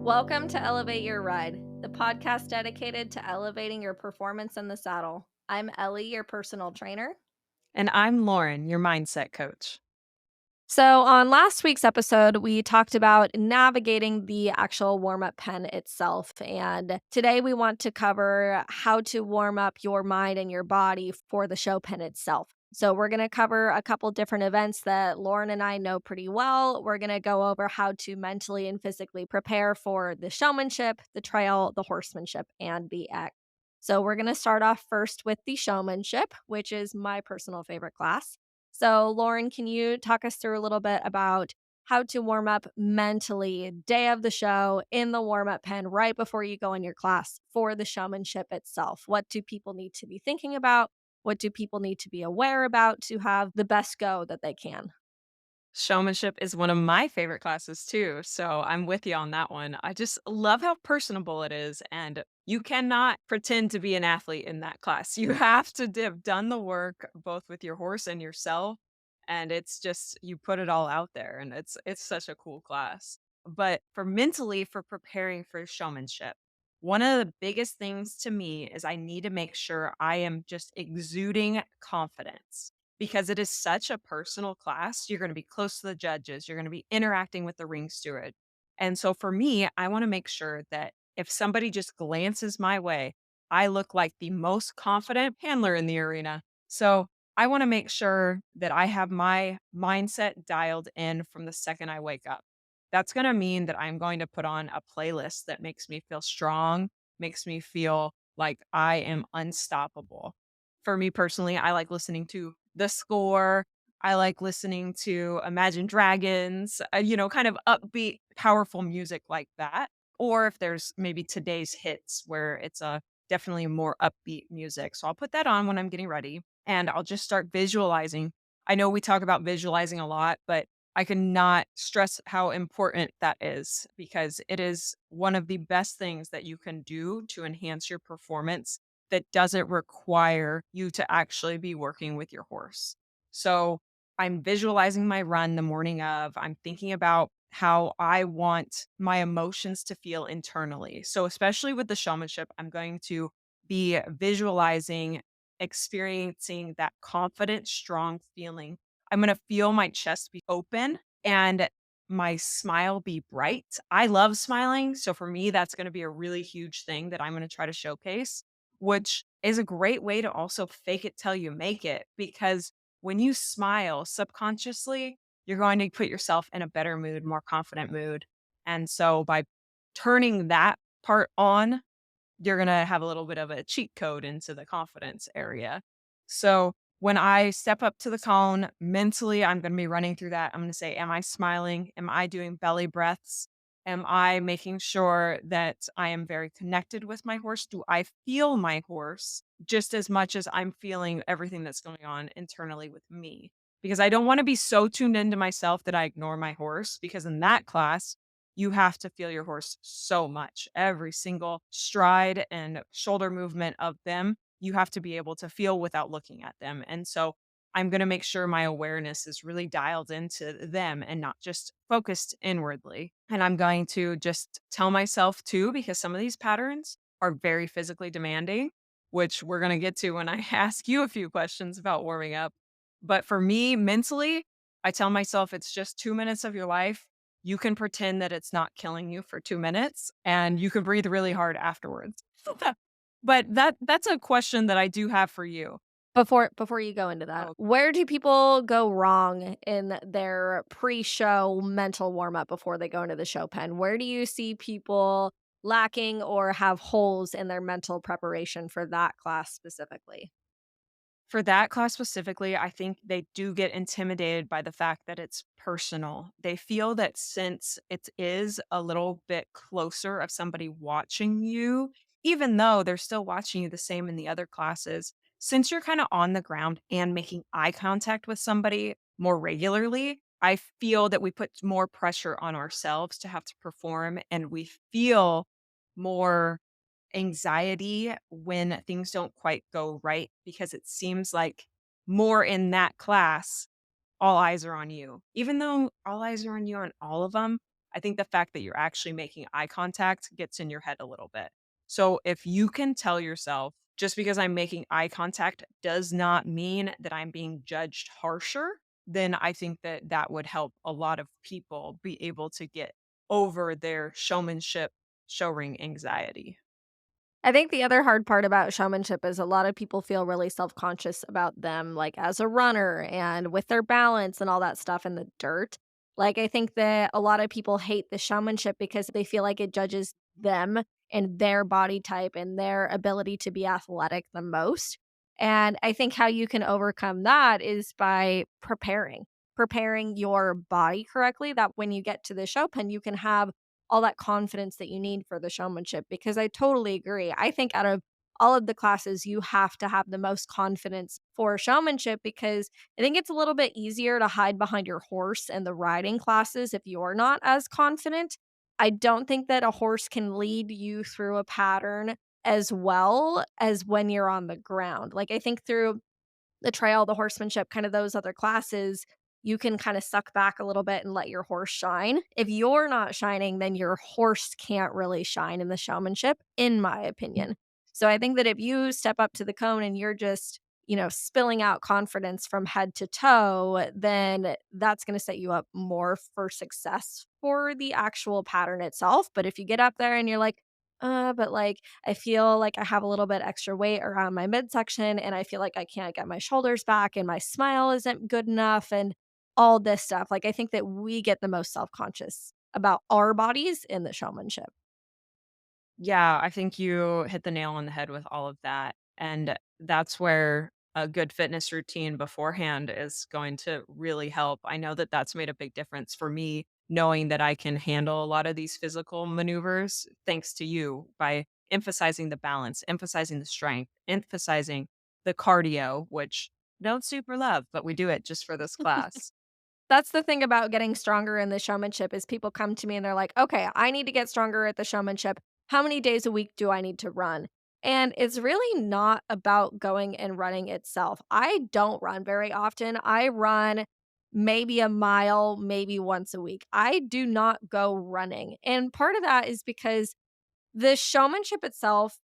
Welcome to Elevate Your Ride, the podcast dedicated to elevating your performance in the saddle. I'm Ellie, your personal trainer. And I'm Lauren, your mindset coach. So, on last week's episode, we talked about navigating the actual warm up pen itself. And today we want to cover how to warm up your mind and your body for the show pen itself. So, we're going to cover a couple different events that Lauren and I know pretty well. We're going to go over how to mentally and physically prepare for the showmanship, the trail, the horsemanship, and the act. So, we're going to start off first with the showmanship, which is my personal favorite class. So, Lauren, can you talk us through a little bit about how to warm up mentally day of the show in the warm up pen right before you go in your class for the showmanship itself? What do people need to be thinking about? What do people need to be aware about to have the best go that they can? Showmanship is one of my favorite classes too. So I'm with you on that one. I just love how personable it is. And you cannot pretend to be an athlete in that class. You have to have done the work both with your horse and yourself. And it's just you put it all out there. And it's such a cool class. But for preparing for showmanship, one of the biggest things to me is I need to make sure I am just exuding confidence because it is such a personal class. You're going to be close to the judges, you're going to be interacting with the ring steward. And so for me, I want to make sure that if somebody just glances my way, I look like the most confident handler in the arena. So I want to make sure that I have my mindset dialed in from the second I wake up. That's going to mean that I'm going to put on a playlist that makes me feel strong, makes me feel like I am unstoppable. For me personally, I like listening to The Score. I like listening to Imagine Dragons, kind of upbeat, powerful music like that. Or if there's maybe today's hits where it's a definitely more upbeat music. So I'll put that on when I'm getting ready and I'll just start visualizing. I know we talk about visualizing a lot, but I cannot stress how important that is because it is one of the best things that you can do to enhance your performance that doesn't require you to actually be working with your horse. So I'm visualizing my run the morning of, I'm thinking about how I want my emotions to feel internally. So, especially with the showmanship, I'm going to be visualizing, experiencing that confident, strong feeling. I'm going to feel my chest be open and my smile be bright. I love smiling. So, for me, that's going to be a really huge thing that I'm going to try to showcase, which is a great way to also fake it till you make it. Because when you smile subconsciously, you're going to put yourself in a better mood, more confident mood. And so by turning that part on, you're going to have a little bit of a cheat code into the confidence area. So when I step up to the cone mentally, I'm going to be running through that. I'm going to say, am I smiling? Am I doing belly breaths? Am I making sure that I am very connected with my horse? Do I feel my horse just as much as I'm feeling everything that's going on internally with me? Because I don't want to be so tuned into myself that I ignore my horse. Because in that class, you have to feel your horse so much. Every single stride and shoulder movement of them, you have to be able to feel without looking at them. And so I'm going to make sure my awareness is really dialed into them and not just focused inwardly. And I'm going to just tell myself too, because some of these patterns are very physically demanding, which we're going to get to when I ask you a few questions about warming up. But for me, mentally, I tell myself it's just 2 minutes of your life. You can pretend that it's not killing you for 2 minutes and you can breathe really hard afterwards. But that's a question that I do have for you. Before you go into that, Oh, where do people go wrong in their pre-show mental warm up before they go into the show pen? Where do you see people lacking or have holes in their mental preparation for that class specifically? for that class specifically, I think they do get intimidated by the fact that it's personal. They feel that since it is a little bit closer of somebody watching you, even though they're still watching you the same in the other classes, since you're kind of on the ground and making eye contact with somebody more regularly, I feel that we put more pressure on ourselves to have to perform, and we feel more anxiety when things don't quite go right because it seems like more in that class, all eyes are on you. Even though all eyes are on you on all of them, I think the fact that you're actually making eye contact gets in your head a little bit. So if you can tell yourself, just because I'm making eye contact does not mean that I'm being judged harsher, then I think that that would help a lot of people be able to get over their showmanship, showing anxiety. I think the other hard part about showmanship is a lot of people feel really self-conscious about them, like, as a runner and with their balance and all that stuff in the dirt. Like, I think that a lot of people hate the showmanship because they feel like it judges them and their body type and their ability to be athletic the most. And I think how you can overcome that is by preparing your body correctly, that when you get to the show pen, you can have all that confidence that you need for the showmanship, because I totally agree. I think out of all of the classes, you have to have the most confidence for showmanship because I think it's a little bit easier to hide behind your horse in the riding classes if you're not as confident. I don't think that a horse can lead you through a pattern as well as when you're on the ground. Like, I think through the trail, the horsemanship, kind of those other classes, you can kind of suck back a little bit and let your horse shine. If you're not shining, then your horse can't really shine in the showmanship, in my opinion. So I think that if you step up to the cone and you're just, spilling out confidence from head to toe, then that's going to set you up more for success for the actual pattern itself. But if you get up there and you're like, but like I feel like I have a little bit extra weight around my midsection and I feel like I can't get my shoulders back and my smile isn't good enough and all this stuff. Like, I think that we get the most self-conscious about our bodies in the showmanship. Yeah, I think you hit the nail on the head with all of that. And that's where a good fitness routine beforehand is going to really help. I know that that's made a big difference for me, knowing that I can handle a lot of these physical maneuvers thanks to you by emphasizing the balance, emphasizing the strength, emphasizing the cardio, which I don't super love, but we do it just for this class. That's the thing about getting stronger in the showmanship is people come to me and they're like, "Okay, I need to get stronger at the showmanship. How many days a week do I need to run?" And it's really not about going and running itself. I don't run very often. I run maybe a mile, maybe once a week. I do not go running. And part of that is because the showmanship itself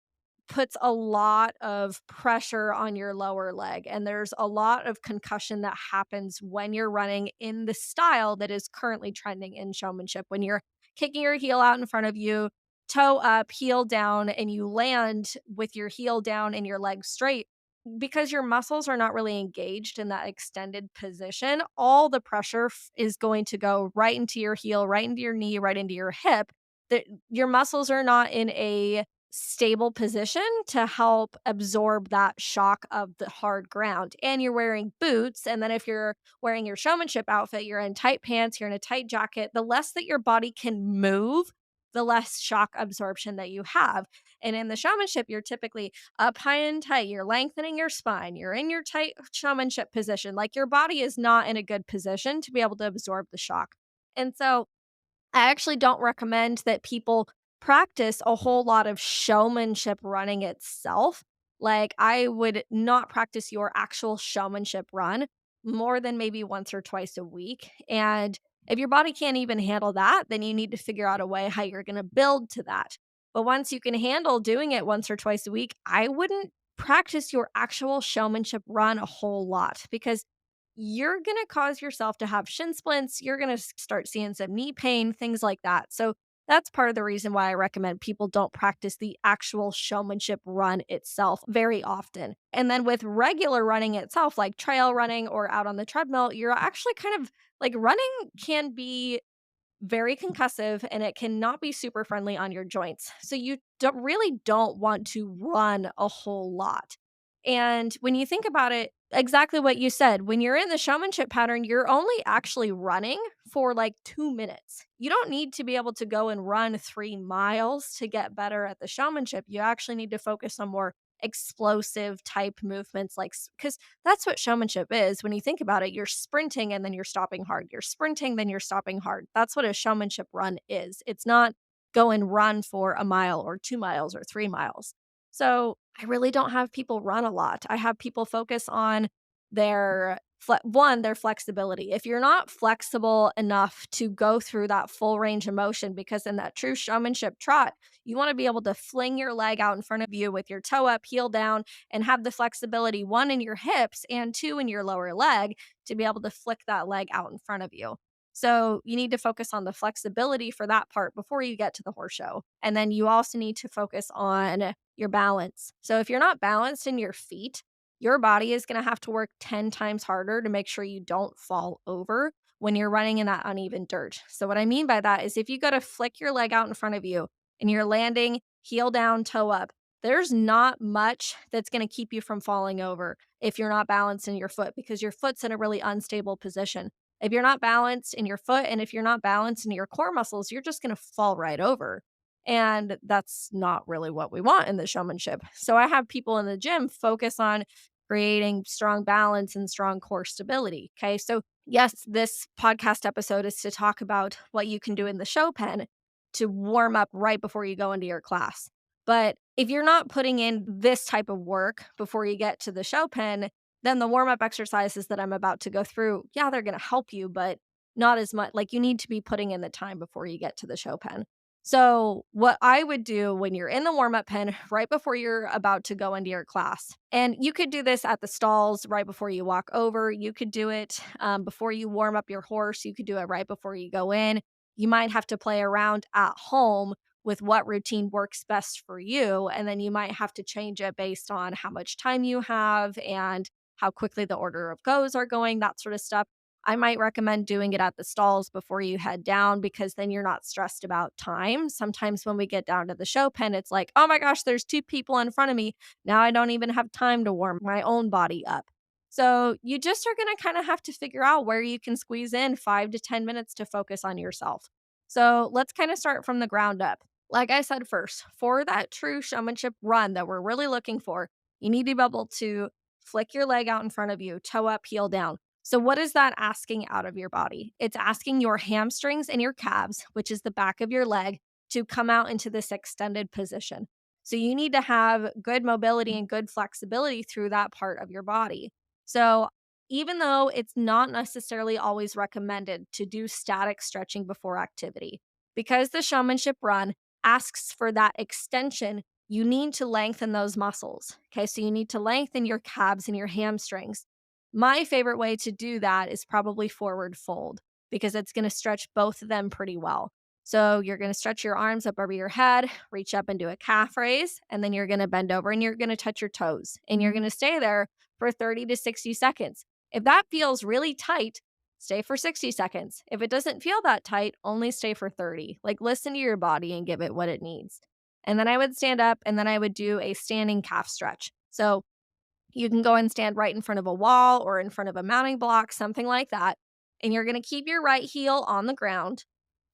puts a lot of pressure on your lower leg, and there's a lot of concussion that happens when you're running in the style that is currently trending in showmanship. When you're kicking your heel out in front of you, toe up, heel down, and you land with your heel down and your legs straight, because your muscles are not really engaged in that extended position, all the pressure is going to go right into your heel, right into your knee, right into your hip. That your muscles are not in a stable position to help absorb that shock of the hard ground. And you're wearing boots. And then if you're wearing your showmanship outfit, you're in tight pants, you're in a tight jacket. The less that your body can move, the less shock absorption that you have. And in the showmanship, you're typically up high and tight. You're lengthening your spine. You're in your tight showmanship position. Like, your body is not in a good position to be able to absorb the shock. And so I actually don't recommend that people practice a whole lot of showmanship running itself. Like, I would not practice your actual showmanship run more than maybe once or twice a week. And if your body can't even handle that, then you need to figure out a way how you're going to build to that. But once you can handle doing it once or twice a week, I wouldn't practice your actual showmanship run a whole lot, because you're going to cause yourself to have shin splints. You're going to start seeing some knee pain, things like that. So that's part of the reason why I recommend people don't practice the actual showmanship run itself very often. And then with regular running itself, like trail running or out on the treadmill, you're actually kind of like, running can be very concussive and it cannot be super friendly on your joints. So you don't want to run a whole lot. And when you think about it, exactly what you said, when you're in the showmanship pattern, you're only actually running for like 2 minutes. You don't need to be able to go and run 3 miles to get better at the showmanship. You actually need to focus on more explosive type movements, like, because that's what showmanship is. When you think about it, you're sprinting and then you're stopping hard. You're sprinting, then you're stopping hard. That's what a showmanship run is. It's not go and run for a mile or 2 miles or 3 miles. So I really don't have people run a lot. I have people focus on their their flexibility. If you're not flexible enough to go through that full range of motion, because in that true showmanship trot, you want to be able to fling your leg out in front of you with your toe up, heel down, and have the flexibility, one in your hips and two in your lower leg, to be able to flick that leg out in front of you. So you need to focus on the flexibility for that part before you get to the horse show. And then you also need to focus on your balance. So if you're not balanced in your feet, your body is going to have to work 10 times harder to make sure you don't fall over when you're running in that uneven dirt. So, what I mean by that is if you go to flick your leg out in front of you and you're landing heel down, toe up, there's not much that's going to keep you from falling over if you're not balanced in your foot, because your foot's in a really unstable position. If you're not balanced in your foot and if you're not balanced in your core muscles, you're just going to fall right over. And that's not really what we want in the showmanship. So I have people in the gym focus on creating strong balance and strong core stability. Okay. So, yes, this podcast episode is to talk about what you can do in the show pen to warm up right before you go into your class. But if you're not putting in this type of work before you get to the show pen, then the warm up exercises that I'm about to go through, yeah, they're going to help you, but not as much. Like, you need to be putting in the time before you get to the show pen. So, what I would do when you're in the warm up pen right before you're about to go into your class, and you could do this at the stalls right before you walk over. You could do it before you warm up your horse. You could do it right before you go in. You might have to play around at home with what routine works best for you. And then you might have to change it based on how much time you have and how quickly the order of goes are going, that sort of stuff. I might recommend doing it at the stalls before you head down, because then you're not stressed about time. Sometimes when we get down to the show pen, it's like, oh my gosh, there's two people in front of me. Now I don't even have time to warm my own body up. So you just are going to kind of have to figure out where you can squeeze in 5 to 10 minutes to focus on yourself. So let's kind of start from the ground up. Like I said first, for that true showmanship run that we're really looking for, you need to be able to flick your leg out in front of you, toe up, heel down. So, what is that asking out of your body? It's asking your hamstrings and your calves, which is the back of your leg, to come out into this extended position. So, you need to have good mobility and good flexibility through that part of your body. So, even though it's not necessarily always recommended to do static stretching before activity, because the showmanship run asks for that extension, you need to lengthen those muscles. Okay, so you need to lengthen your calves and your hamstrings. My favorite way to do that is probably forward fold, because it's going to stretch both of them pretty well. So you're going to stretch your arms up over your head, reach up and do a calf raise, and then you're going to bend over and you're going to touch your toes and you're going to stay there for 30 to 60 seconds. If that feels really tight, stay for 60 seconds. If it doesn't feel that tight, only stay for 30. Like, listen to your body and give it what it needs. And then I would stand up and then I would do a standing calf stretch. So you can go and stand right in front of a wall or in front of a mounting block, something like that. And you're going to keep your right heel on the ground,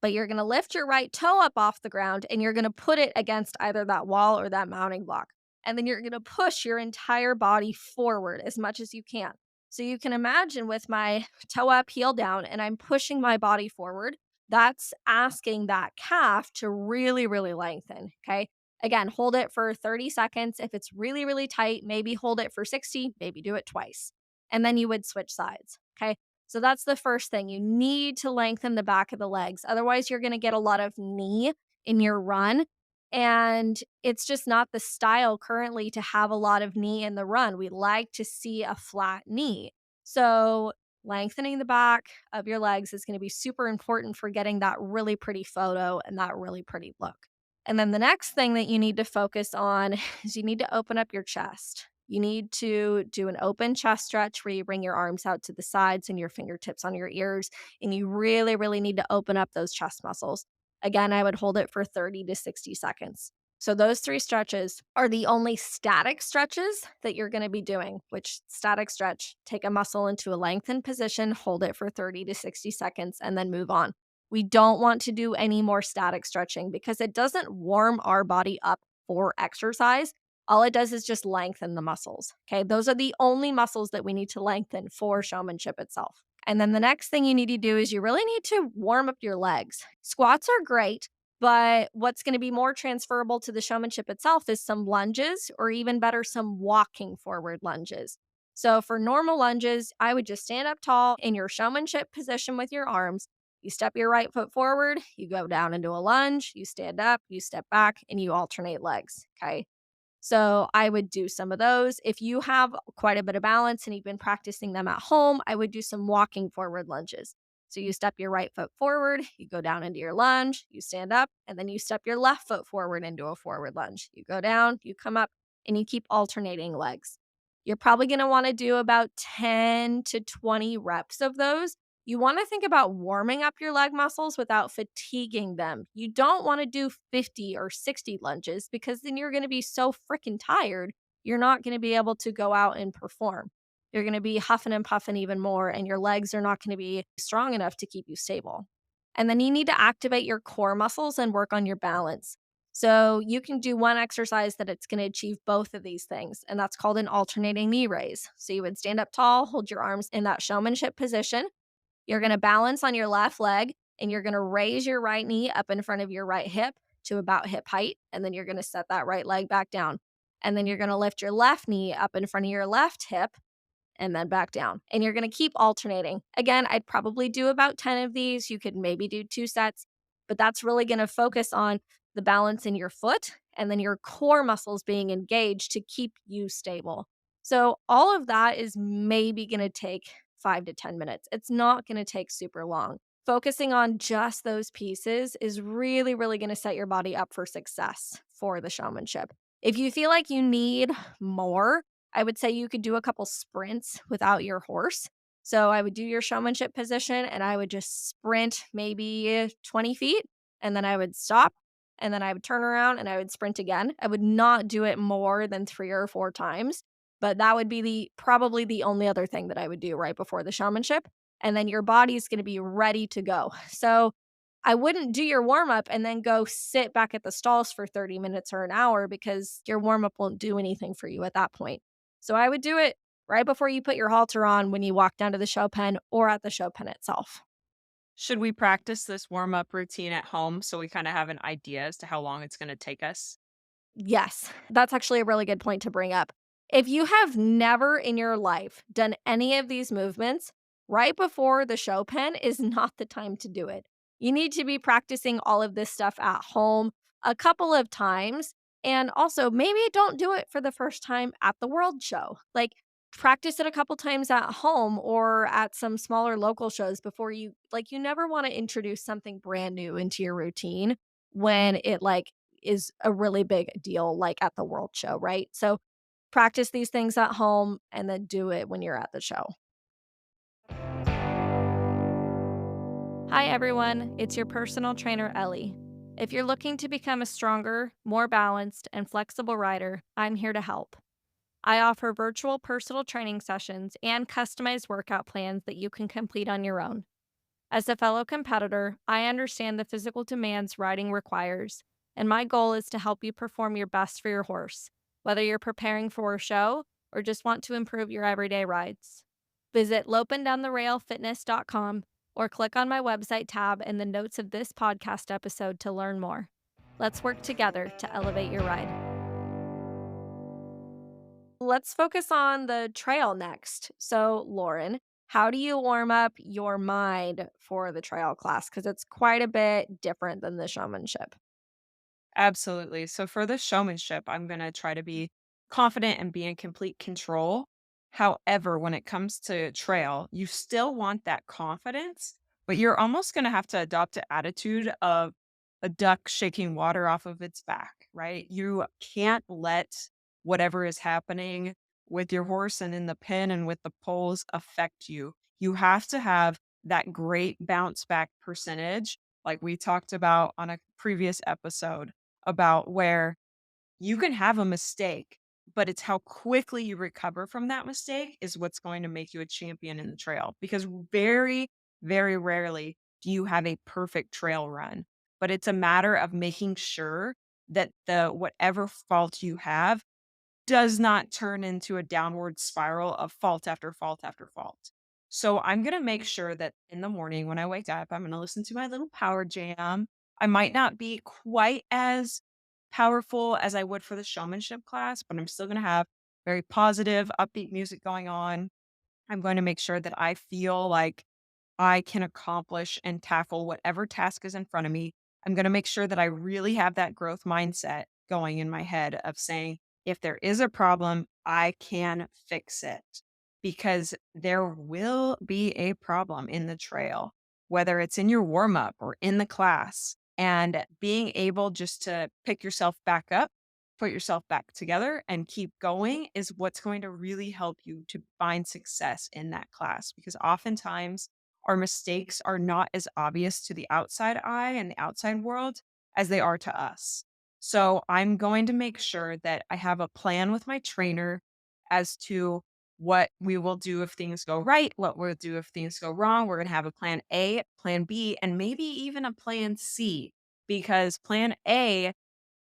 but you're going to lift your right toe up off the ground and you're going to put it against either that wall or that mounting block. And then you're going to push your entire body forward as much as you can. So you can imagine with my toe up, heel down, and I'm pushing my body forward. That's asking that calf to really, really lengthen. Okay. Again, hold it for 30 seconds. If it's really, really tight, maybe hold it for 60, maybe do it twice. And then you would switch sides. Okay. So that's the first thing. You need to lengthen the back of the legs. Otherwise, you're going to get a lot of knee in your run. And it's just not the style currently to have a lot of knee in the run. We like to see a flat knee. So lengthening the back of your legs is going to be super important for getting that really pretty photo and that really pretty look. And then the next thing that you need to focus on is you need to open up your chest. You need to do an open chest stretch where you bring your arms out to the sides and your fingertips on your ears. And you really, really need to open up those chest muscles. Again, I would hold it for 30 to 60 seconds. So those three stretches are the only static stretches that you're going to be doing, which static stretch, take a muscle into a lengthened position, hold it for 30 to 60 seconds, and then move on. We don't want to do any more static stretching because it doesn't warm our body up for exercise. All it does is just lengthen the muscles. Okay. Those are the only muscles that we need to lengthen for showmanship itself. And then the next thing you need to do is you really need to warm up your legs. Squats are great, but what's going to be more transferable to the showmanship itself is some lunges, or even better, some walking forward lunges. So for normal lunges, I would just stand up tall in your showmanship position with your arms. You step your right foot forward, you go down into a lunge, you stand up, you step back, and you alternate legs. Okay. So I would do some of those. If you have quite a bit of balance and you've been practicing them at home, I would do some walking forward lunges. So you step your right foot forward, you go down into your lunge, you stand up, and then you step your left foot forward into a forward lunge. You go down, you come up, and you keep alternating legs. You're probably going to want to do about 10 to 20 reps of those. You want to think about warming up your leg muscles without fatiguing them. You don't want to do 50 or 60 lunges because then you're going to be so freaking tired. You're not going to be able to go out and perform. You're going to be huffing and puffing even more, and your legs are not going to be strong enough to keep you stable. And then you need to activate your core muscles and work on your balance. So you can do one exercise that it's going to achieve both of these things, and that's called an alternating knee raise. So you would stand up tall, hold your arms in that showmanship position. You're going to balance on your left leg, and you're going to raise your right knee up in front of your right hip to about hip height. And then you're going to set that right leg back down. And then you're going to lift your left knee up in front of your left hip and then back down. And you're going to keep alternating. Again, I'd probably do about 10 of these. You could maybe do 2 sets, but that's really going to focus on the balance in your foot and then your core muscles being engaged to keep you stable. So, all of that is maybe going to take 5 to 10 minutes. It's not going to take super long. Focusing on just those pieces is really, really going to set your body up for success for the showmanship. If you feel like you need more, I would say you could do a couple sprints without your horse. So I would do your showmanship position and I would just sprint maybe 20 feet, and then I would stop, and then I would turn around and I would sprint again. I would not do it more than 3 or 4 times, but that would be probably the only other thing that I would do right before the showmanship. And then your body's going to be ready to go. So I wouldn't do your warm up and then go sit back at the stalls for 30 minutes or an hour because your warm up won't do anything for you at that point. So I would do it right before you put your halter on when you walk down to the show pen or at the show pen itself. Should we practice this warm up routine at home so we kind of have an idea as to how long it's going to take us? Yes, that's actually a really good point to bring up. If you have never in your life done any of these movements, right before the show pen is not the time to do it. You need to be practicing all of this stuff at home a couple of times. And also, maybe don't do it for the first time at the world show. Like, practice it a couple times at home or at some smaller local shows before you never want to introduce something brand new into your routine when it is a really big deal, like at the world show, right? So practice these things at home and then do it when you're at the show. Hi, everyone. It's your personal trainer, Ellie. If you're looking to become a stronger, more balanced, and flexible rider, I'm here to help. I offer virtual personal training sessions and customized workout plans that you can complete on your own. As a fellow competitor, I understand the physical demands riding requires, and my goal is to help you perform your best for your horse, whether you're preparing for a show or just want to improve your everyday rides. Visit lopendowntherailfitness.com or click on my website tab in the notes of this podcast episode to learn more. Let's work together to elevate your ride. Let's focus on the trail next. So, Lauren, how do you warm up your mind for the trail class? Because it's quite a bit different than the showmanship. Absolutely. So for the showmanship, I'm going to try to be confident and be in complete control. However, when it comes to trail, you still want that confidence, but you're almost going to have to adopt an attitude of a duck shaking water off of its back, right? You can't let whatever is happening with your horse and in the pen and with the poles affect you. You have to have that great bounce back percentage, like we talked about on a previous episode about where you can have a mistake, but it's how quickly you recover from that mistake is what's going to make you a champion in the trail. Because very, very rarely do you have a perfect trail run, but it's a matter of making sure that the whatever fault you have does not turn into a downward spiral of fault after fault after fault. So I'm going to make sure that in the morning when I wake up, I'm going to listen to my little power jam. I might not be quite as powerful as I would for the showmanship class, but I'm still going to have very positive, upbeat music going on. I'm going to make sure that I feel like I can accomplish and tackle whatever task is in front of me. I'm going to make sure that I really have that growth mindset going in my head of saying, if there is a problem, I can fix it because there will be a problem in the trail, whether it's in your warm up or in the class. And being able just to pick yourself back up, put yourself back together, and keep going is what's going to really help you to find success in that class. Because oftentimes, our mistakes are not as obvious to the outside eye and the outside world as they are to us. So I'm going to make sure that I have a plan with my trainer as to what we will do if things go right, what we'll do if things go wrong. We're going to have a plan A, plan B, and maybe even a plan C because plan A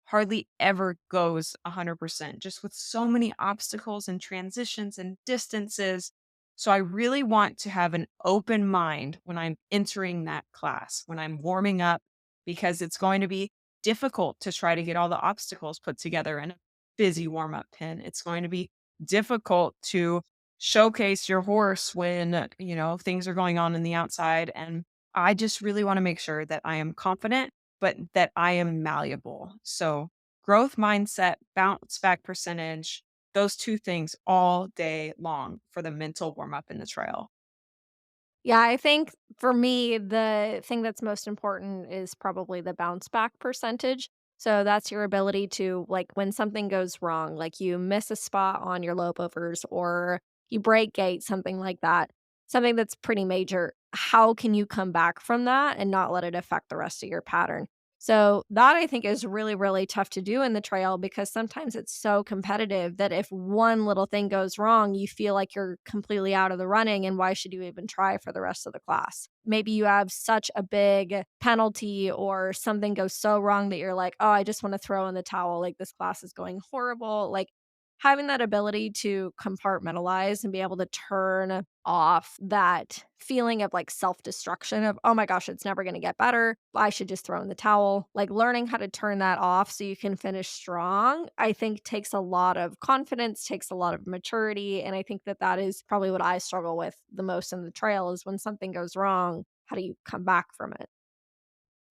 hardly ever goes 100%, just with so many obstacles and transitions and distances. So I really want to have an open mind when I'm entering that class, when I'm warming up, because it's going to be difficult to try to get all the obstacles put together in a busy warm up pin. It's going to be difficult to showcase your horse when, things are going on in the outside. And I just really want to make sure that I am confident but that I am malleable. So, growth mindset, bounce back percentage, those two things all day long for the mental warm up in the trail. Yeah, I think for me, the thing that's most important is probably the bounce back percentage. So that's your ability to, like, when something goes wrong, like you miss a spot on your lope overs or you break gate, something like that, something that's pretty major. How can you come back from that and not let it affect the rest of your pattern? So that I think is really, really tough to do in the trail because sometimes it's so competitive that if one little thing goes wrong, you feel like you're completely out of the running. And why should you even try for the rest of the class? Maybe you have such a big penalty or something goes so wrong that you're like, oh, I just want to throw in the towel. Like this class is going horrible. Like having that ability to compartmentalize and be able to turn off that feeling of like self destruction of, oh my gosh, it's never going to get better. I should just throw in the towel. Like learning how to turn that off so you can finish strong, I think takes a lot of confidence, takes a lot of maturity. And I think that that is probably what I struggle with the most in the trail is when something goes wrong, how do you come back from it?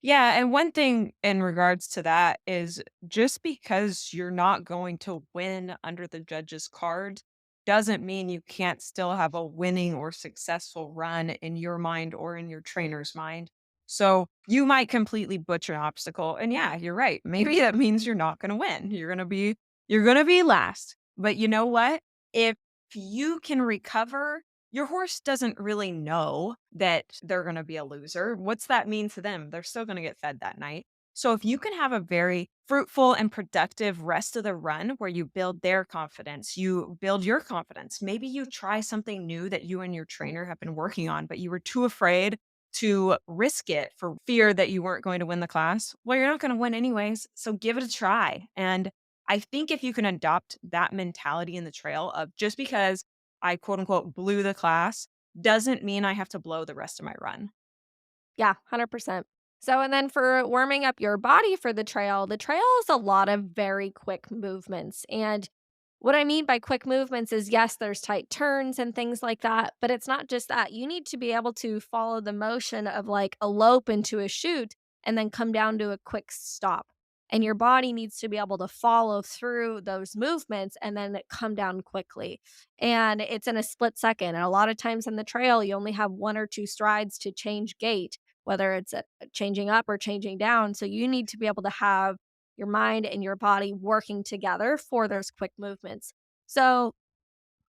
Yeah, and one thing in regards to that is just because you're not going to win under the judge's card doesn't mean you can't still have a winning or successful run in your mind or in your trainer's mind. So you might completely butcher an obstacle. And yeah, you're right. Maybe that means you're not going to win. You're going to be last. But you know what? If you can recover, your horse doesn't really know that they're gonna be a loser. What's that mean to them? They're still gonna get fed that night. So if you can have a very fruitful and productive rest of the run where you build their confidence, you build your confidence. Maybe you try something new that you and your trainer have been working on, but you were too afraid to risk it for fear that you weren't going to win the class. Well, you're not going to win anyways. So give it a try. And I think if you can adopt that mentality in the trail of just because I quote unquote blew the class doesn't mean I have to blow the rest of my run. Yeah, 100%. So, and then for warming up your body for the trail is a lot of very quick movements. And what I mean by quick movements is yes, there's tight turns and things like that, but it's not just that. You need to be able to follow the motion of like a lope into a chute and then come down to a quick stop. And your body needs to be able to follow through those movements and then come down quickly. And it's in a split second. And a lot of times in the trail, you only have one or two strides to change gait, whether it's changing up or changing down. So you need to be able to have your mind and your body working together for those quick movements. So,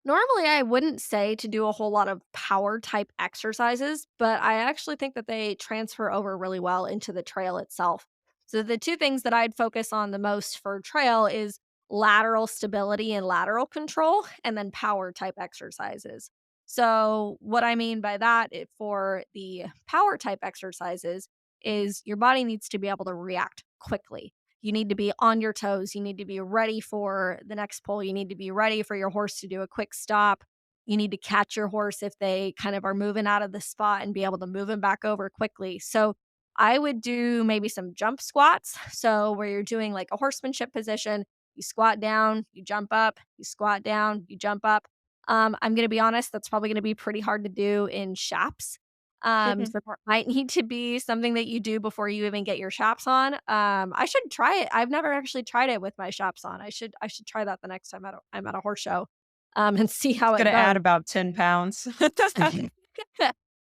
normally I wouldn't say to do a whole lot of power type exercises, but I actually think that they transfer over really well into the trail itself. So, the two things that I'd focus on the most for trail is lateral stability and lateral control, and then power type exercises. So, what I mean by that for the power type exercises is your body needs to be able to react quickly. You need to be on your toes. You need to be ready for the next pull. You need to be ready for your horse to do a quick stop. You need to catch your horse if they kind of are moving out of the spot and be able to move them back over quickly. So I would do maybe some jump squats. So where you're doing like a horsemanship position, you squat down, you jump up, you squat down, you jump up. I'm going to be honest, that's probably going to be pretty hard to do in shaps. So it might need to be something that you do before you even get your chaps on. I should try it. I've never actually tried it with my chaps on. I should try that the next time I'm at a horse show, and see It's how it gonna goes. add about 10 pounds.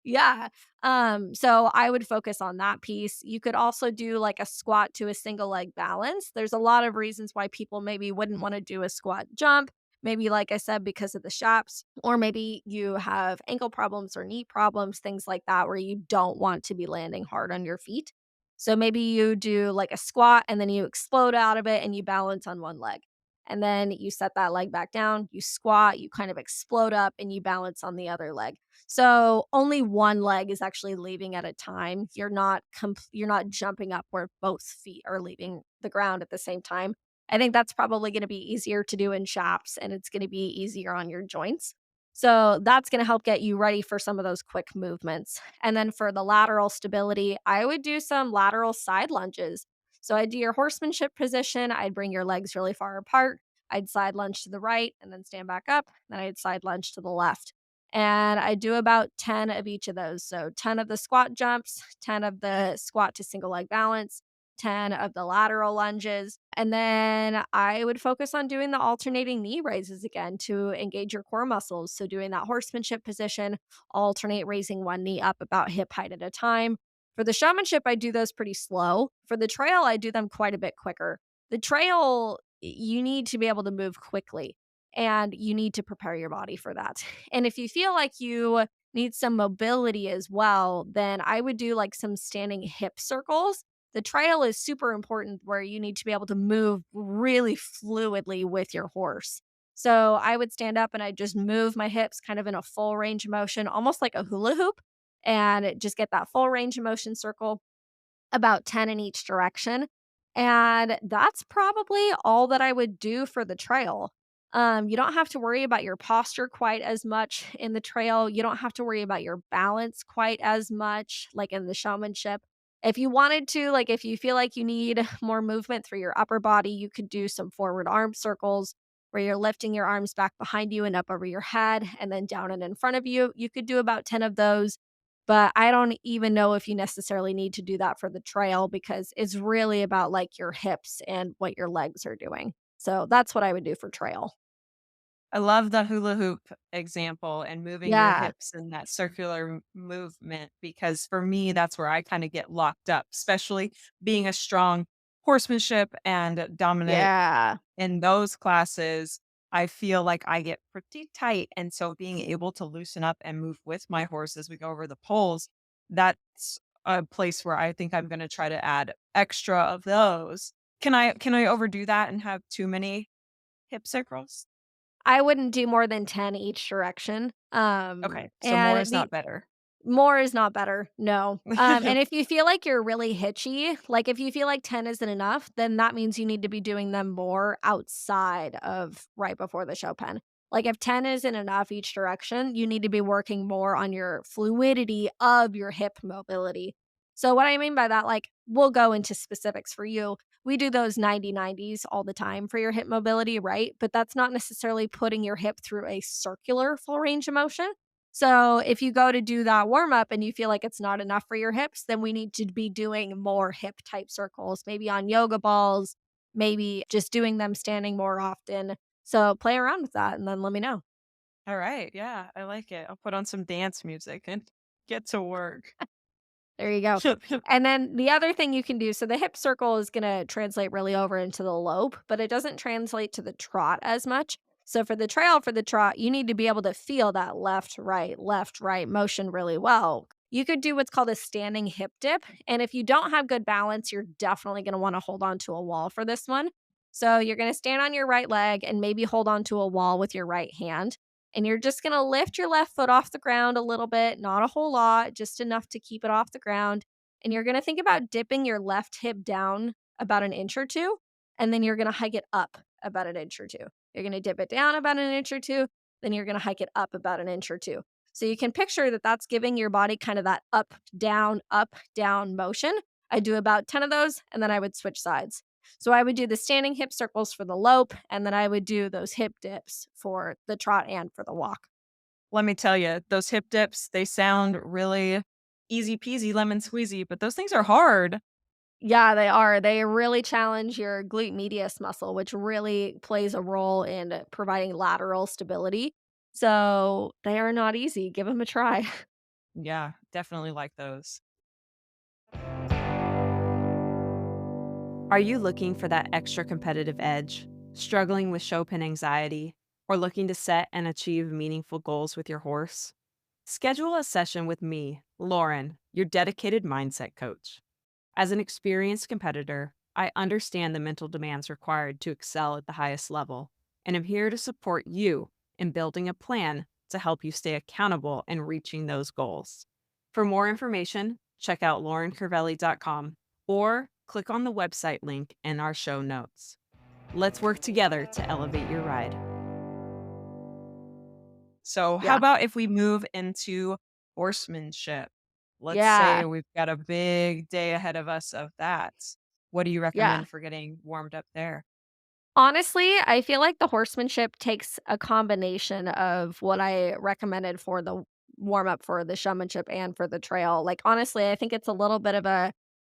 Yeah. So I would focus on that piece. You could also do like a squat to a single leg balance. There's a lot of reasons why people maybe wouldn't want to do a squat jump. Maybe, like I said, because of the shaps, or maybe you have ankle problems or knee problems, things like that, where you don't want to be landing hard on your feet. So maybe you do like a squat and then you explode out of it and you balance on one leg. And then you set that leg back down, you squat, you kind of explode up and you balance on the other leg. So only one leg is actually leaving at a time. You're not jumping up where both feet are leaving the ground at the same time. I think that's probably going to be easier to do in chaps and it's going to be easier on your joints. So that's going to help get you ready for some of those quick movements. And then for the lateral stability, I would do some lateral side lunges. So I'd do your horsemanship position, I'd bring your legs really far apart. I'd side lunge to the right and then stand back up. Then I'd side lunge to the left. And I do about 10 of each of those. So 10 of the squat jumps, 10 of the squat to single leg balance, 10 of the lateral lunges. And then I would focus on doing the alternating knee raises again to engage your core muscles. So doing that horsemanship position, alternate raising one knee up about hip height at a time. For the showmanship, I do those pretty slow. For the trail, I do them quite a bit quicker. The trail, you need to be able to move quickly and you need to prepare your body for that. And if you feel like you need some mobility as well, then I would do like some standing hip circles. The trail is super important where you need to be able to move really fluidly with your horse. So I would stand up and I just move my hips kind of in a full range of motion, almost like a hula hoop, and just get that full range of motion circle about 10 in each direction. And that's probably all that I would do for the trail. You don't have to worry about your posture quite as much in the trail. You don't have to worry about your balance quite as much, like in the showmanship. If you wanted to, like if you feel like you need more movement through your upper body, you could do some forward arm circles where you're lifting your arms back behind you and up over your head and then down and in front of you. You could do about 10 of those, but I don't even know if you necessarily need to do that for the trail because it's really about like your hips and what your legs are doing. So that's what I would do for trail. I love the hula hoop example and moving your Yeah. hips in that circular movement because for me, that's where I kind of get locked up, especially being a strong horsemanship and dominant Yeah. in those classes. I feel like I get pretty tight. And so being able to loosen up and move with my horse as we go over the poles, that's a place where I think I'm going to try to add extra of those. Can I overdo that and have too many hip circles? I wouldn't do more than 10 each direction. Okay, so more And is the not better. More is not better, no. And if you feel like you're really hitchy, like if you feel like 10 isn't enough, then that means you need to be doing them more outside of right before the show pen. Like if 10 isn't enough each direction, you need to be working more on your fluidity of your hip mobility. So what I mean by that, like we'll go into specifics for you. We do those 90-90s all the time for your hip mobility, right? But that's not necessarily putting your hip through a circular full range of motion. So if you go to do that warm up and you feel like it's not enough for your hips, then we need to be doing more hip type circles, maybe on yoga balls, maybe just doing them standing more often. So play around with that and then let me know. All right, yeah, I like it. I'll put on some dance music and get to work. There you go. And then the other thing you can do, so the hip circle is going to translate really over into the lope, but it doesn't translate to the trot as much. So for the trail, for the trot, you need to be able to feel that left, right motion really well. You could do what's called a standing hip dip. And if you don't have good balance, you're definitely going to want to hold on to a wall for this one. So you're going to stand on your right leg and maybe hold on to a wall with your right hand. And you're just going to lift your left foot off the ground a little bit, not a whole lot, just enough to keep it off the ground. And you're going to think about dipping your left hip down about an inch or two, and then you're gonna hike it up about an inch or two. You're gonna dip it down about an inch or two, then you're gonna hike it up about an inch or two. So you can picture that that's giving your body kind of that up, down motion. I do about 10 of those, and then I would switch sides. So I would do the standing hip circles for the lope, and then I would do those hip dips for the trot and for the walk. Let me tell you, those hip dips, they sound really easy peasy lemon squeezy, but those things are hard. Yeah, they are. They really challenge your glute medius muscle, which really plays a role in providing lateral stability. So they are not easy. Give them a try. Yeah, definitely like those. Are you looking for that extra competitive edge, struggling with show pin anxiety, or looking to set and achieve meaningful goals with your horse? Schedule a session with me, Lauren, your dedicated mindset coach. As an experienced competitor, I understand the mental demands required to excel at the highest level, and I'm here to support you in building a plan to help you stay accountable and reaching those goals. For more information, check out laurencervelli.com or click on the website link in our show notes. Let's work together to elevate your ride. So, how Yeah. about if we move into horsemanship? Let's say Yeah. we've got a big day ahead of us of that. What do you Yeah. recommend for getting warmed up there? Honestly, I feel like the horsemanship takes a combination of what I recommended for the warm up for the showmanship and for the trail. Like, honestly, I think it's a little bit of a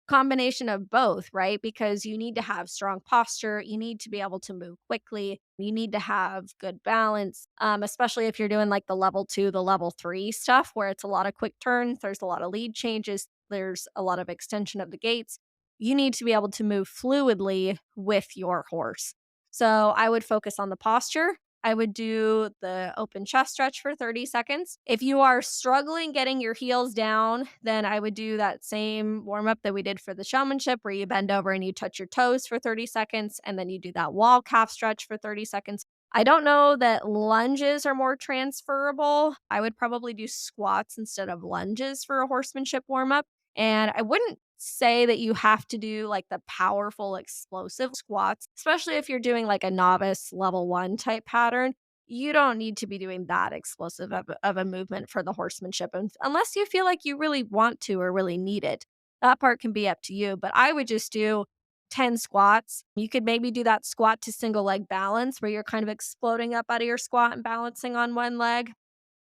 combination of both, right? Because you need to have strong posture, you need to be able to move quickly, you need to have good balance, especially if you're doing like the level two, the level three stuff where it's a lot of quick turns, there's a lot of lead changes, there's a lot of extension of the gates. You need to be able to move fluidly with your horse. So I would focus on the posture. I would do the open chest stretch for 30 seconds. If you are struggling getting your heels down, then I would do that same warm up that we did for the showmanship, where you bend over and you touch your toes for 30 seconds, and then you do that wall calf stretch for 30 seconds. I don't know that lunges are more transferable. I would probably do squats instead of lunges for a horsemanship warm up. And I wouldn't say that you have to do like the powerful explosive squats, especially if you're doing like a novice level 1 type pattern. You don't need to be doing that explosive of a movement for the horsemanship unless you feel like you really want to or really need it. That part can be up to you, but I would just do 10 squats. You could maybe do that squat to single leg balance where you're kind of exploding up out of your squat and balancing on one leg.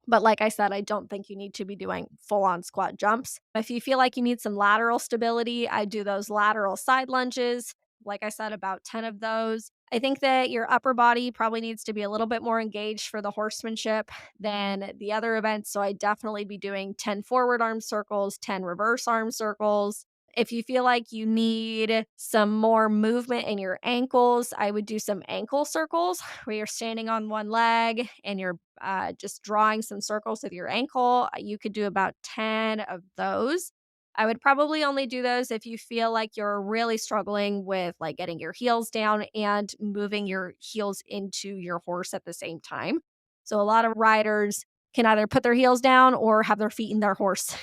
But like I said, I don't think you need to be doing full on squat jumps. If you feel like you need some lateral stability, I do those lateral side lunges. Like I said, about 10 of those. I think that your upper body probably needs to be a little bit more engaged for the horsemanship than the other events. So I definitely be doing 10 forward arm circles, 10 reverse arm circles. If you feel like you need some more movement in your ankles, I would do some ankle circles where you're standing on one leg and you're just drawing some circles with your ankle. You could do about 10 of those. I would probably only do those if you feel like you're really struggling with like getting your heels down and moving your heels into your horse at the same time. So a lot of riders can either put their heels down or have their feet in their horse.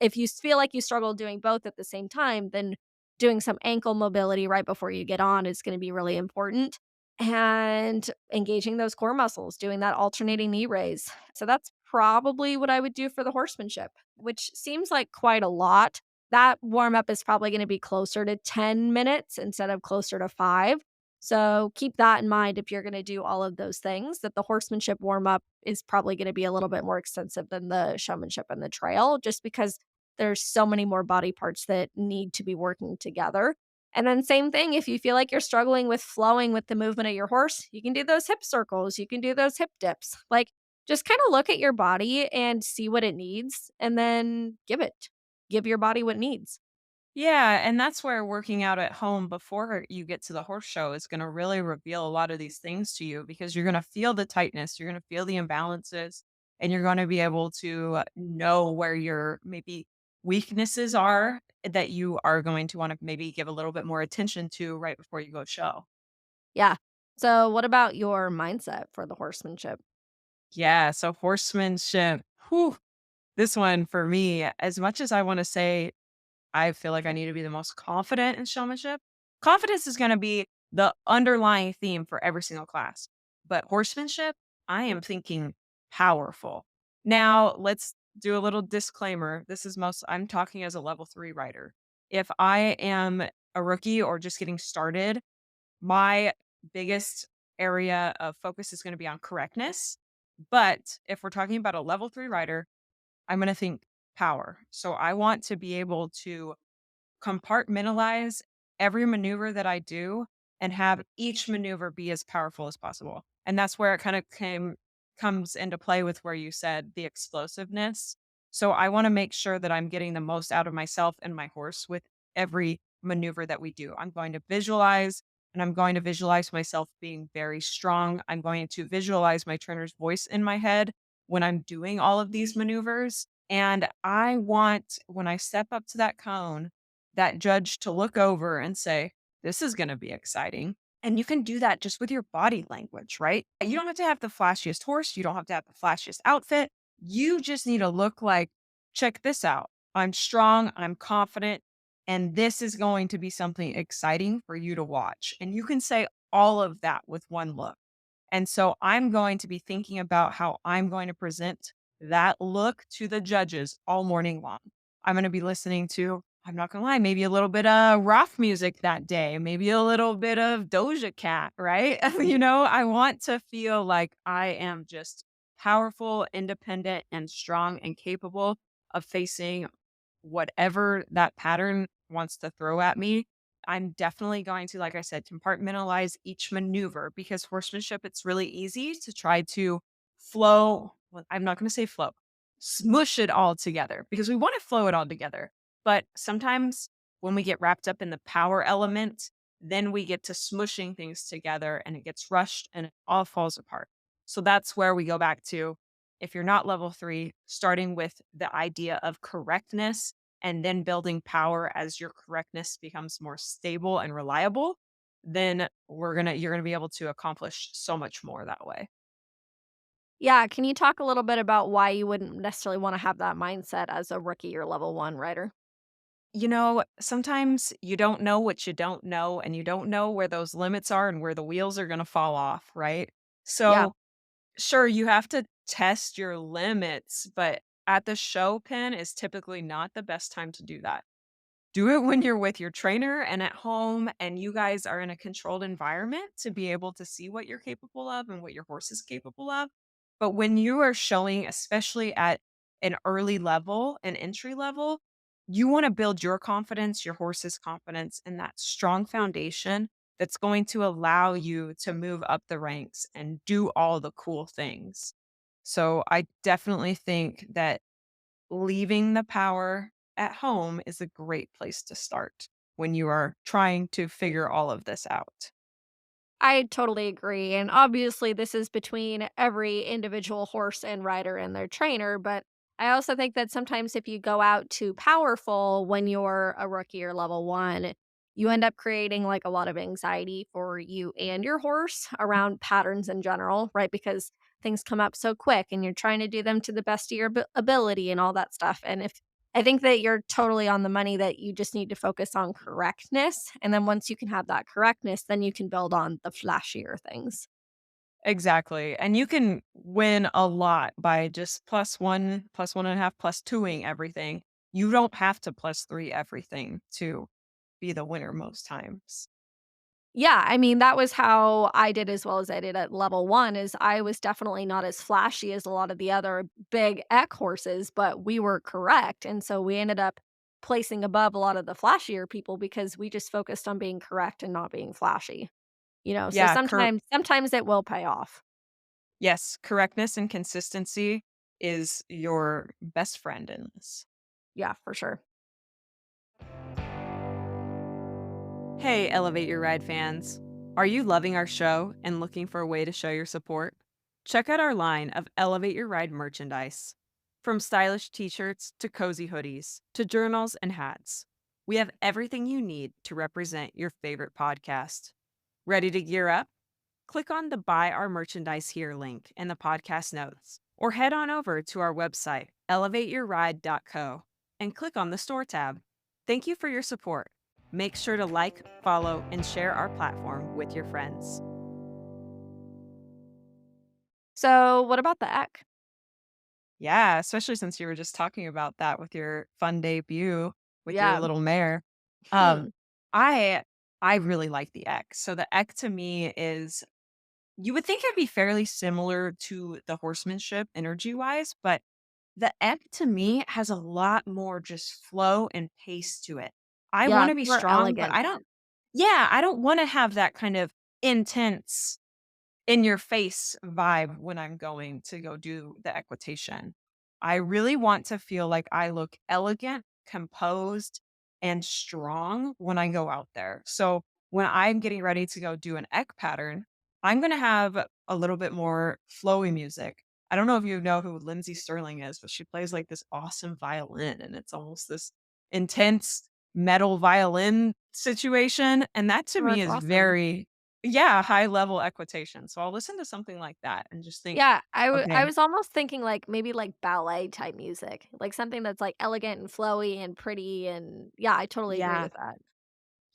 If you feel like you struggle doing both at the same time, then doing some ankle mobility right before you get on is going to be really important. And engaging those core muscles, doing that alternating knee raise. So that's probably what I would do for the horsemanship, which seems like quite a lot. That warm up is probably going to be closer to 10 minutes instead of closer to 5. So keep that in mind if you're going to do all of those things, that the horsemanship warm up is probably going to be a little bit more extensive than the showmanship and the trail, just because there's so many more body parts that need to be working together. And then, same thing, if you feel like you're struggling with flowing with the movement of your horse, you can do those hip circles, you can do those hip dips. Like, just kind of look at your body and see what it needs, and then give your body what it needs. Yeah, and that's where working out at home before you get to the horse show is going to really reveal a lot of these things to you because you're going to feel the tightness, you're going to feel the imbalances, and you're going to be able to know where your maybe weaknesses are that you are going to want to maybe give a little bit more attention to right before you go show. Yeah. So, what about your mindset for the horsemanship? Yeah, so horsemanship. Whew, this one for me, as much as I want to say I feel like I need to be the most confident in showmanship, Confidence is going to be the underlying theme for every single class. But horsemanship, I am thinking powerful. Now, let's do a little disclaimer. I'm talking as a level 3 writer. If I am a rookie or just getting started, my biggest area of focus is going to be on correctness. But if we're talking about a level 3 writer, I'm going to think power. So I want to be able to compartmentalize every maneuver that I do and have each maneuver be as powerful as possible. And that's where it kind of comes into play with where you said the explosiveness. So I want to make sure that I'm getting the most out of myself and my horse with every maneuver that we do. I'm going to visualize and I'm going to visualize myself being very strong. I'm going to visualize my trainer's voice in my head when I'm doing all of these maneuvers. And I want, when I step up to that cone, that judge to look over and say, "This is gonna be exciting." And you can do that just with your body language, right? You don't have to have the flashiest horse, you don't have to have the flashiest outfit. You just need to look like, "Check this out. I'm strong, I'm confident, and this is going to be something exciting for you to watch." And you can say all of that with one look. And so I'm going to be thinking about how I'm going to present that look to the judges all morning long. I'm going to be listening to, I'm not going to lie, maybe a little bit of rock music that day, maybe a little bit of Doja Cat, right? I want to feel like I am just powerful, independent, and strong and capable of facing whatever that pattern wants to throw at me. I'm definitely going to, like I said, compartmentalize each maneuver because horsemanship, it's really easy to try to flow. Well, I'm not going to say flow, smush it all together because we want to flow it all together. But sometimes when we get wrapped up in the power element, then we get to smushing things together and it gets rushed and it all falls apart. So that's where we go back to, if you're not level 3, starting with the idea of correctness and then building power as your correctness becomes more stable and reliable, then you're gonna be able to accomplish so much more that way. Yeah, can you talk a little bit about why you wouldn't necessarily wanna have that mindset as a rookie or level 1 writer? Sometimes you don't know what you don't know, and you don't know where those limits are and where the wheels are gonna fall off, right? Yeah. So, sure, you have to test your limits, but at the show pen is typically not the best time to do that. Do it when you're with your trainer and at home and you guys are in a controlled environment to be able to see what you're capable of and what your horse is capable of. But when you are showing, especially at an early level, an entry level, you want to build your confidence, your horse's confidence, and that strong foundation that's going to allow you to move up the ranks and do all the cool things. So I definitely think that leaving the power at home is a great place to start when you are trying to figure all of this out. I totally agree, and obviously, this is between every individual horse and rider and their trainer, but I also think that sometimes if you go out too powerful when you're a rookie or level 1, you end up creating, like, a lot of anxiety for you and your horse around patterns in general, right? Because things come up so quick, and you're trying to do them to the best of your ability and all that stuff, and if I think that you're totally on the money that you just need to focus on correctness, and then once you can have that correctness, then you can build on the flashier things. Exactly. And you can win a lot by just plus one and a half, plus twoing everything. You don't have to plus three everything to be the winner most times. Yeah, I mean, that was how I did as well as I did at level 1 is I was definitely not as flashy as a lot of the other big eck horses, but we were correct, and so we ended up placing above a lot of the flashier people because we just focused on being correct and not being flashy, so Yeah, sometimes it will pay off. yes, correctness and consistency is your best friend in this. Yeah, for sure. Hey, Elevate Your Ride fans. Are you loving our show and looking for a way to show your support? Check out our line of Elevate Your Ride merchandise. From stylish t shirts to cozy hoodies to journals and hats, we have everything you need to represent your favorite podcast. Ready to gear up? Click on the Buy Our Merchandise Here link in the podcast notes, or head on over to our website, elevateyourride.co, and click on the store tab. Thank you for your support. Make sure to like, follow, and share our platform with your friends. So, what about the eck? Yeah, especially since you were just talking about that with your fun debut with your Yeah. little mare. Um, Hmm. I I really like the X. So the X to me is you would think it'd be fairly similar to the horsemanship energy wise, but the X to me has a lot more just flow and pace to it. I Yeah, want to it's be more strong, but elegant. I don't yeah, I don't want to have that kind of intense in your face vibe when I'm going to go do the equitation. I really want to feel like I look elegant, composed, and strong when I go out there. So when I'm getting ready to go do an eck pattern, I'm going to have a little bit more flowy music. I don't know if you know who Lindsay Sterling is, but she plays like this awesome violin and it's almost this intense metal violin situation. And that to Oh, me that's is awesome. very yeah, high level equitation. So I'll listen to something like that and just think, Yeah, I "Okay, was almost thinking, like, maybe, like, ballet type music, like, something that's, like, elegant and flowy and pretty, and yeah, I totally agree yeah." with that.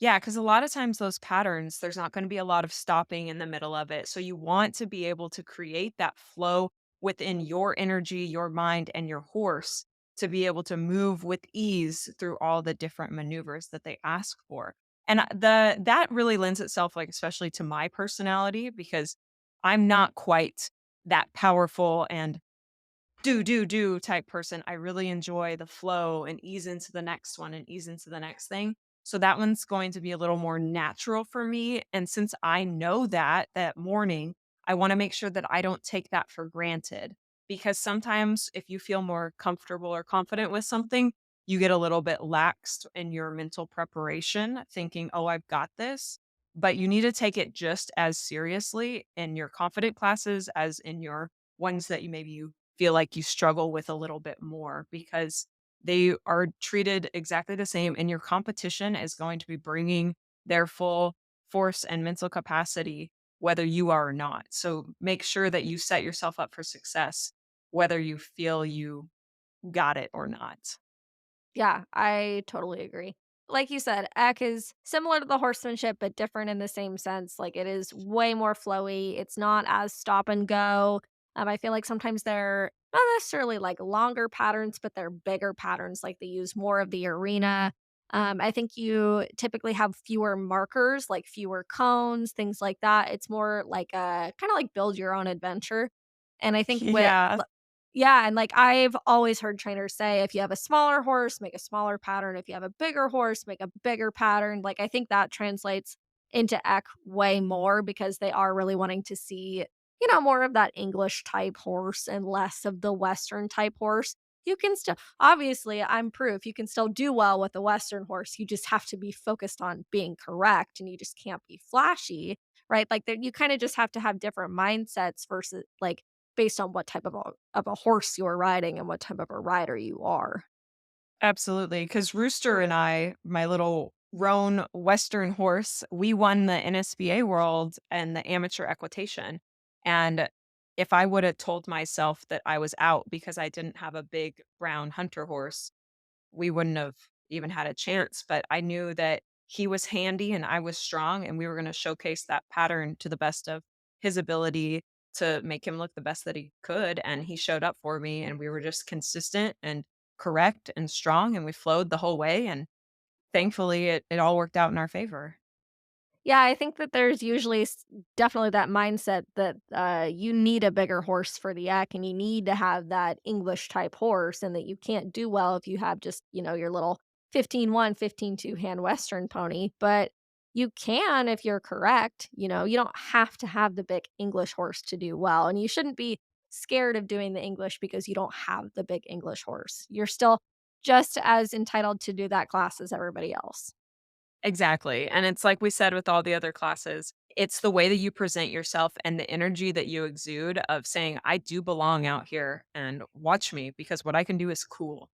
Yeah, because a lot of times those patterns, there's not gonna be a lot of stopping in the middle of it. So you want to be able to create that flow within your energy, your mind, and your horse to be able to move with ease through all the different maneuvers that they ask for. And that really lends itself, like, especially to my personality because I'm not quite that powerful and do type person. I really enjoy the flow and ease into the next one and ease into the next thing. So that one's going to be a little more natural for me. And since I know that morning, I want to make sure that I don't take that for granted because sometimes if you feel more comfortable or confident with something, you get a little bit laxed in your mental preparation, thinking, oh, I've got this. But you need to take it just as seriously in your confident classes as in your ones that you feel like you struggle with a little bit more because they are treated exactly the same and your competition is going to be bringing their full force and mental capacity whether you are or not. So make sure that you set yourself up for success whether you feel you got it or not. Yeah, I totally agree. Like you said, Eck is similar to the horsemanship, but different in the same sense. Like it is way more flowy. It's not as stop and go. I feel like sometimes they're not necessarily like longer patterns, but they're bigger patterns. Like they use more of the arena. I think you typically have fewer markers, like fewer cones, things like that. It's more like a kind of like build your own adventure. And I think what Yeah, yeah, and, like, I've always heard trainers say, if you have a smaller horse, make a smaller pattern. If you have a bigger horse, make a bigger pattern. Like, I think that translates into Eck way more because they are really wanting to see, more of that English type horse and less of the Western type horse. You can still obviously, I'm proof you can still do well with a Western horse. You just have to be focused on being correct and you just can't be flashy, right? Like, there you kinda just have to have different mindsets versus, like, based on what type of a horse you're riding and what type of a rider you are. absolutely. Because Rooster and I, my little roan Western horse, we won the NSBA World and the amateur equitation. And if I would have told myself that I was out because I didn't have a big brown hunter horse, we wouldn't have even had a chance. But I knew that he was handy and I was strong, and we were going to showcase that pattern to the best of his ability to make him look the best that he could. And he showed up for me, and we were just consistent and correct and strong, and we flowed the whole way. And thankfully, it all worked out in our favor. Yeah, I think that there's usually definitely that mindset that you need a bigger horse for the act and you need to have that English type horse and that you can't do well if you have just, your little 15-1, 15-2 hand Western pony. But you can if you're correct. You don't have to have the big English horse to do well. And you shouldn't be scared of doing the English because you don't have the big English horse. You're still just as entitled to do that class as everybody else. Exactly. And it's like we said with all the other classes, it's the way that you present yourself and the energy that you exude of saying, I do belong out here and watch me because what I can do is cool.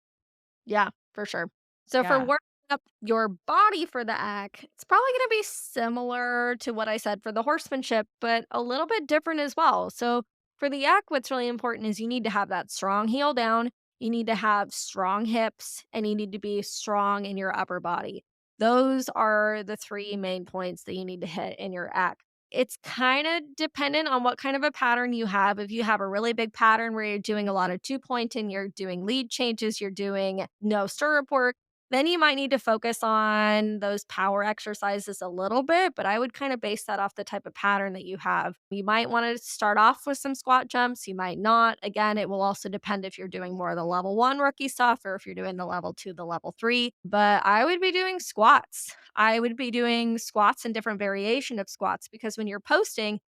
Yeah, for sure. So for Yeah. working up your body for the act, it's probably going to be similar to what I said for the horsemanship, but a little bit different as well. So for the act, what's really important is you need to have that strong heel down, you need to have strong hips, and you need to be strong in your upper body. Those are the 3 main points that you need to hit in your act. It's kinda dependent on what kind of a pattern you have. If you have a really big pattern where you're doing a lot of two-pointing, you're doing lead changes, you're doing no stirrup work, then you might need to focus on those power exercises a little bit, but I would kinda base that off the type of pattern that you have. You might wanna start off with some squat jumps, you might not. Again, it will also depend if you're doing more of the level 1 rookie stuff or if you're doing the level 2, the level 3, but I would be doing squats. I would be doing squats and different variation of squats because when you're posting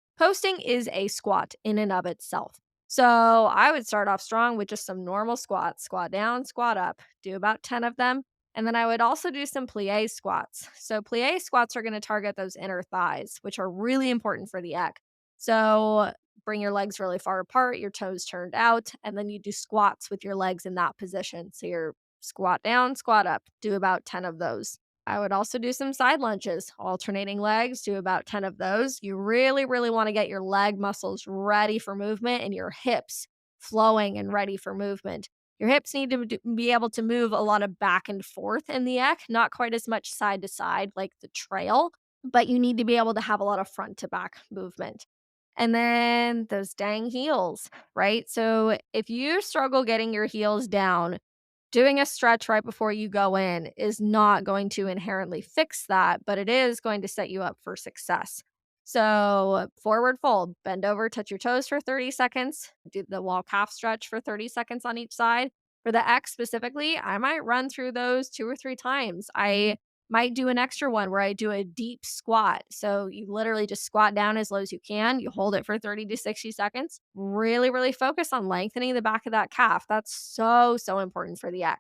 is a squat in and of itself. So I would start off strong with just some normal squats, squat down, squat up, do about 10 of them. And then I would also do some plie squats. So plie squats are going to target those inner thighs, which are really important for the ec. So bring your legs really far apart, your toes turned out, and then you do squats with your legs in that position. So you're squat down, squat up, do about 10 of those. I would also do some side lunges, alternating legs, do about 10 of those. You really, really want to get your leg muscles ready for movement and your hips flowing and ready for movement. Your hips need to be able to move a lot of back and forth in the ec, not quite as much side to side like the trail, but you need to be able to have a lot of front to back movement. And then those dang heels, right? So if you struggle getting your heels down, doing a stretch right before you go in is not going to inherently fix that, but it is going to set you up for success. So, forward fold, bend over, touch your toes for 30 seconds, do the wall calf stretch for 30 seconds on each side. For the X specifically, I might run through those 2 or 3 times. I might do an extra one where I do a deep squat. So you literally just squat down as low as you can. You hold it for 30 to 60 seconds. Really, really focus on lengthening the back of that calf. That's so, so important for the ec.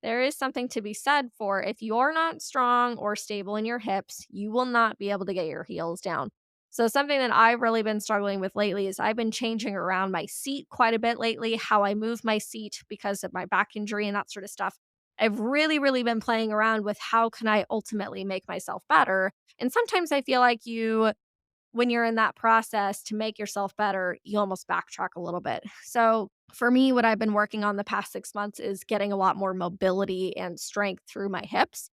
There is something to be said for if you're not strong or stable in your hips, you will not be able to get your heels down. So, something that I've really been struggling with lately is I've been changing around my seat quite a bit lately, how I move my seat because of my back injury and that sort of stuff. I've really, really been playing around with how can I ultimately make myself better. And sometimes I feel like when you're in that process to make yourself better, you almost backtrack a little bit. So for me, what I've been working on the past 6 months is getting a lot more mobility and strength through my hips.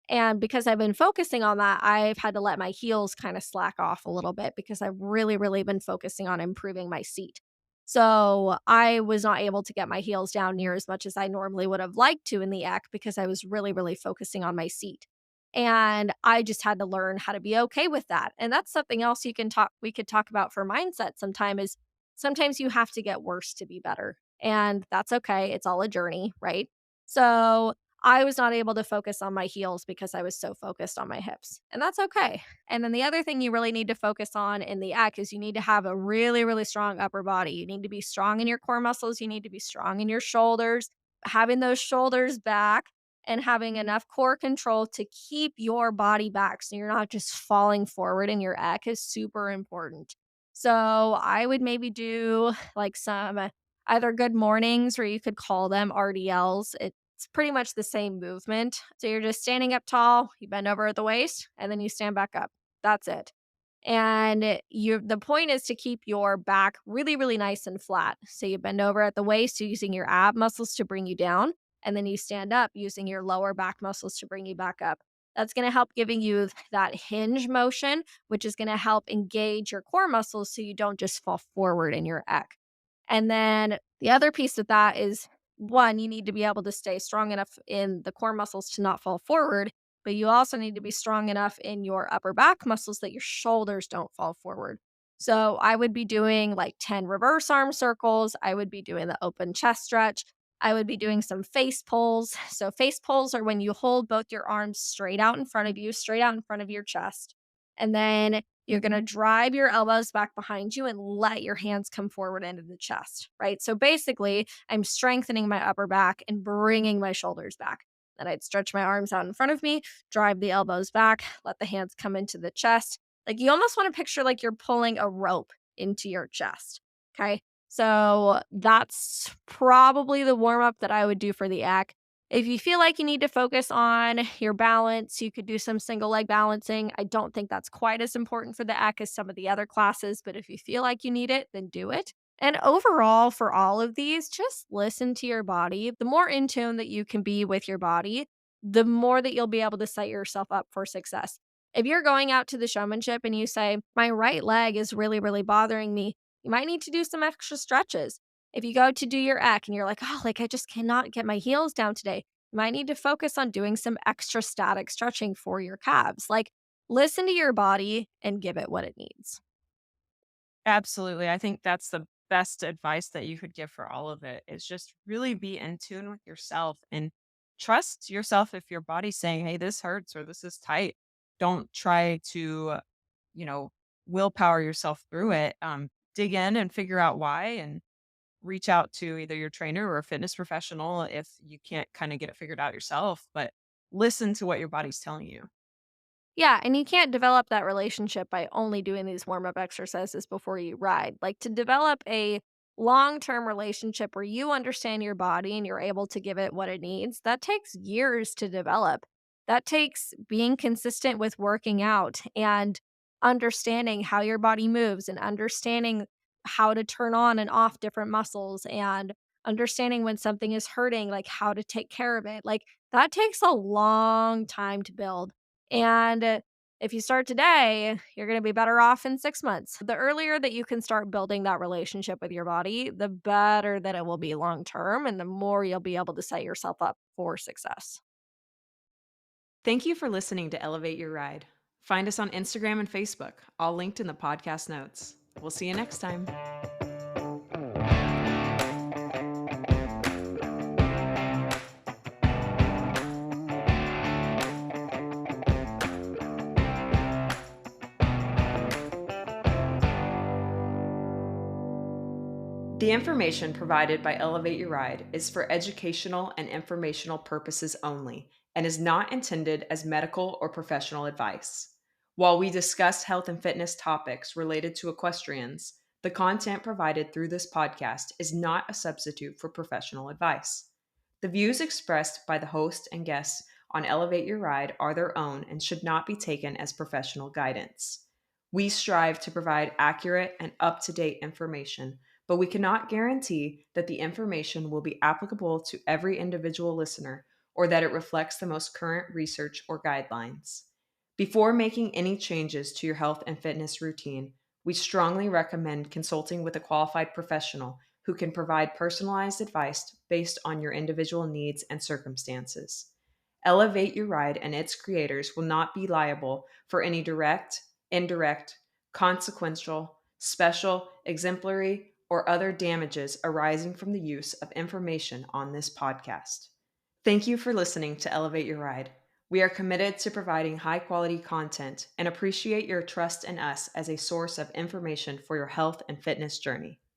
And because I've been focusing on that, I've had to let my heels kind of slack off a little bit because I've really, really been focusing on improving my seat. So I was not able to get my heels down near as much as I normally would have liked to in the act because I was really, really focusing on my seat. And I just had to learn how to be okay with that. And that's something else we could talk about for mindset sometime is sometimes you have to get worse to be better. And that's okay. It's all a journey, right? So I was not able to focus on my heels because I was so focused on my hips, and that's okay. And then the other thing you really need to focus on in the act is you need to have a really, really strong upper body. You need to be strong in your core muscles. You need to be strong in your shoulders, having those shoulders back and having enough core control to keep your body back so you're not just falling forward in your act is super important. So I would maybe do like some either good mornings or you could call them RDLs. It's pretty much the same movement. So you're just standing up tall, you bend over at the waist, and then you stand back up. That's it. And you the point is to keep your back really, really nice and flat. So you bend over at the waist using your ab muscles to bring you down, and then you stand up using your lower back muscles to bring you back up. That's going to help giving you that hinge motion, which is going to help engage your core muscles so you don't just fall forward in your ec. And then the other piece of that is one, you need to be able to stay strong enough in the core muscles to not fall forward, but you also need to be strong enough in your upper back muscles that your shoulders don't fall forward. So I would be doing like 10 reverse arm circles. I would be doing the open chest stretch. I would be doing some face pulls. So face pulls are when you hold both your arms straight out in front of you, straight out in front of your chest. And then you're going to drive your elbows back behind you and let your hands come forward into the chest, right? So basically, I'm strengthening my upper back and bringing my shoulders back. Then I'd stretch my arms out in front of me, drive the elbows back, let the hands come into the chest. Like you almost want to picture like you're pulling a rope into your chest. Okay. So that's probably the warm up that I would do for the act. If you feel like you need to focus on your balance, you could do some single leg balancing. I don't think that's quite as important for the act as some of the other classes, but if you feel like you need it, then do it. And overall, for all of these, just listen to your body. The more in tune that you can be with your body, the more that you'll be able to set yourself up for success. If you're going out to the showmanship and you say, my right leg is really, really bothering me, you might need to do some extra stretches. If you go to do your ec and you're like, oh, like I just cannot get my heels down today, you might need to focus on doing some extra static stretching for your calves. Like, listen to your body and give it what it needs. Absolutely. I think that's the best advice that you could give for all of it is just really be in tune with yourself and trust yourself if your body's saying, hey, this hurts or this is tight. Don't try to, you know, willpower yourself through it. Dig in and figure out why and reach out to either your trainer or a fitness professional if you can't kind of get it figured out yourself. But listen to what your body's telling you. Yeah, and you can't develop that relationship by only doing these warm up exercises before you ride. Like to develop a long term relationship where you understand your body and you're able to give it what it needs, that takes years to develop. That takes being consistent with working out and understanding how your body moves and understanding how to turn on and off different muscles and understanding when something is hurting, like how to take care of it. Like that takes a long time to build. And if you start today, you're going to be better off in 6 months. The earlier that you can start building that relationship with your body, the better that it will be long term and the more you'll be able to set yourself up for success. Thank you for listening to Elevate Your Ride. Find us on Instagram and Facebook, all linked in the podcast notes. We'll see you next time. The information provided by Elevate Your Ride is for educational and informational purposes only and is not intended as medical or professional advice. While we discuss health and fitness topics related to equestrians, the content provided through this podcast is not a substitute for professional advice. The views expressed by the host and guests on Elevate Your Ride are their own and should not be taken as professional guidance. We strive to provide accurate and up to date information, but we cannot guarantee that the information will be applicable to every individual listener or that it reflects the most current research or guidelines. Before making any changes to your health and fitness routine, we strongly recommend consulting with a qualified professional who can provide personalized advice based on your individual needs and circumstances. Elevate Your Ride and its creators will not be liable for any direct, indirect, consequential, special, exemplary, or other damages arising from the use of information on this podcast. Thank you for listening to Elevate Your Ride. We are committed to providing high quality content and appreciate your trust in us as a source of information for your health and fitness journey.